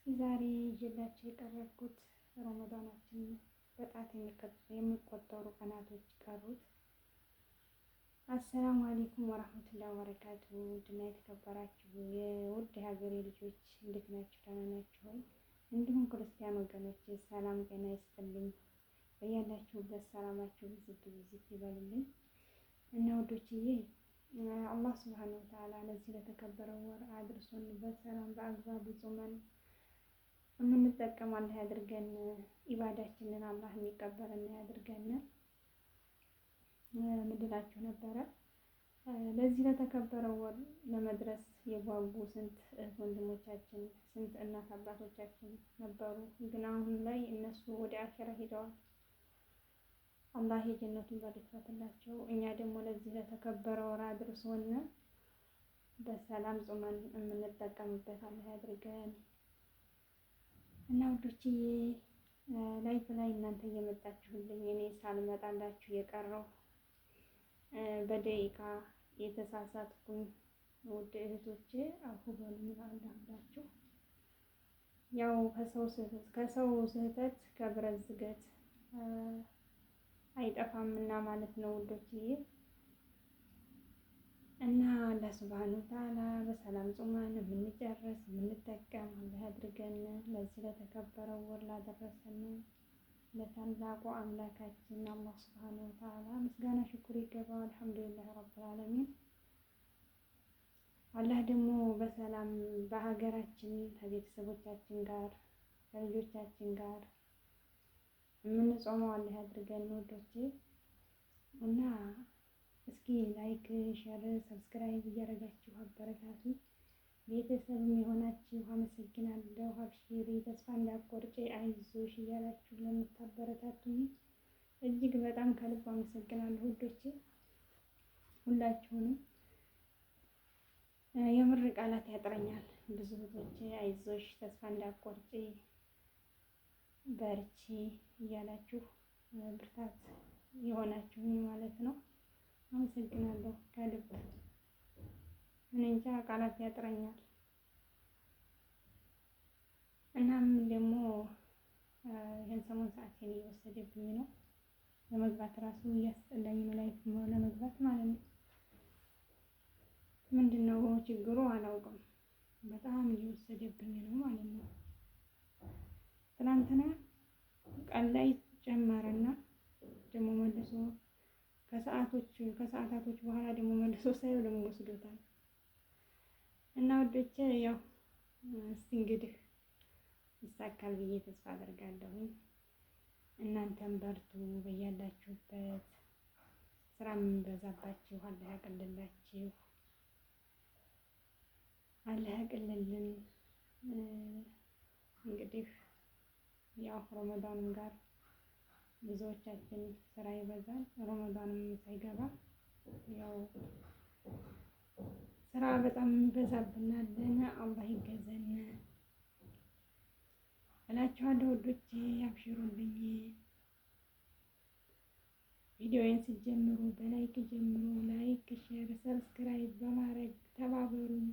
ዛሬ ይዤላችሁ የቀረብኩት ረመዳናችን በጣት የሚቆጠሩ ቀናቶች ቀሩት። አሰላሙ አለይኩም ወራህመቱላሂ ወበረካቱ። ውድና የተከበራችሁ የውድ ሀገሬ ልጆች እንዴት ናችሁ? ደህና ናችሁ ወይ? እንዲሁም ክርስቲያን ወገኖች ሰላም ጤና ይስጥልኝ። በያላችሁበት ሰላማችሁ ብዝት ብዝት ይበልልኝ እና ውዶችዬ አላህ ሱብሃነሁ ወተዓላ ለዚህ ለተከበረው ወር አድርሶን በሰላም በአግባቡ ጾመን የምንጠቀም አላህ ያድርገን። ኢባዳችንን አላህ የሚቀበልና ያድርገን። ምድላችሁ ነበረ ለዚህ ለተከበረው ወር ለመድረስ የጓጉ ስንት ወንድሞቻችን ስንት እናት አባቶቻችን ነበሩ። ግን አሁን ላይ እነሱ ወደ አኺራ ሄደዋል። አላህ የጀነቱን በር ይክፈትላቸው። እኛ ደግሞ ለዚህ ለተከበረው ወር አድርሶን በሰላም ጾመን የምንጠቀምበት አላህ ያድርገን። እና ውዶችዬ ላይፍ ላይ እናንተ እየመጣችሁልኝ እኔ ሳልመጣላችሁ የቀረው በደቂቃ የተሳሳትኩኝ ውድ እህቶቼ አፉ በሉኝ ብላችሁ ያው ከሰው ስህተት ከብረት ዝገት አይጠፋምና ማለት ነው ውዶችዬ። እና አላህ ሱብሃነሁ ወተዓላ በሰላም ጾመን የምንጨርስ የምንጠቀም አላህ ያድርገን። ለዚህ ለተከበረው ወር ላደረሰን ለታላቁ አምላካችን አላህ ሱብሃነሁ ወተዓላ ምስጋና ሽኩር ይገባው። አልሐምዱሊላህ ረብል ዓለሚን። አላህ ደግሞ በሰላም በሀገራችን ከቤተሰቦቻችን ጋር ከልጆቻችን ጋር የምንጾመው አላህ ያድርገን ወዶቼ። እና እስኪ ላይክ፣ ሼር፣ ሰብስክራይብ እያደረጋችሁ አበረታቱ። ቤተሰብም የሆናችሁ አመሰግናለሁ። አብሽሪ፣ ተስፋ እንዳትቆርጪ፣ አይዞሽ እያላችሁ ለምታበረታቱኝ እጅግ በጣም ከልብ አመሰግናለሁ ውዶቼ። ሁላችሁንም የምር ቃላት ያጥረኛል። ብዙ ብዙዎቼ አይዞሽ፣ ተስፋ እንዳትቆርጪ፣ በርቺ እያላችሁ ብርታት የሆናችሁኝ ማለት ነው። አመሰግናለሁ ከልብ። እኔ እንጃ ቃላት ያጥረኛል። እናም ደግሞ ይህን ሰሞን ሰዓቴን እየወሰደብኝ ነው። ለመግባት ራሱ እያስጠላኝ ነው፣ ላይፍ ለመግባት ማለት ነው። ምንድነው ችግሩ አላውቅም። በጣም እየወሰደብኝ ነው ማለት ነው። ትናንትና ቀን ላይ ጨመረና ደግሞ መልሶ ከሰዓታቶች በኋላ ደግሞ መልሶ ሳይው ደግሞ ወስዶታል። እና ወዶቼ ያው እስቲ እንግዲህ ይሳካል ብዬ ተስፋ አደርጋለሁ። እናንተም በርቱ በያላችሁበት። ስራ የሚበዛባችሁ አላህ ያቅልላችሁ፣ አላህ ያቅልልን። እንግዲህ ያው ረመዳንም ጋር ብዙዎቻችን ስራ ይበዛል። ረመዳንም ሳይገባ ያው ስራ በጣም ይበዛብናል። አላህ ይገዘን እላችኋለሁ ወዶቼ። አብሽሩልኝ። ቪዲዮውን ስትጀምሩ በላይክ ጀምሩ። ላይክ፣ ሼር፣ ሰብስክራይብ በማድረግ ተባበሩኝ።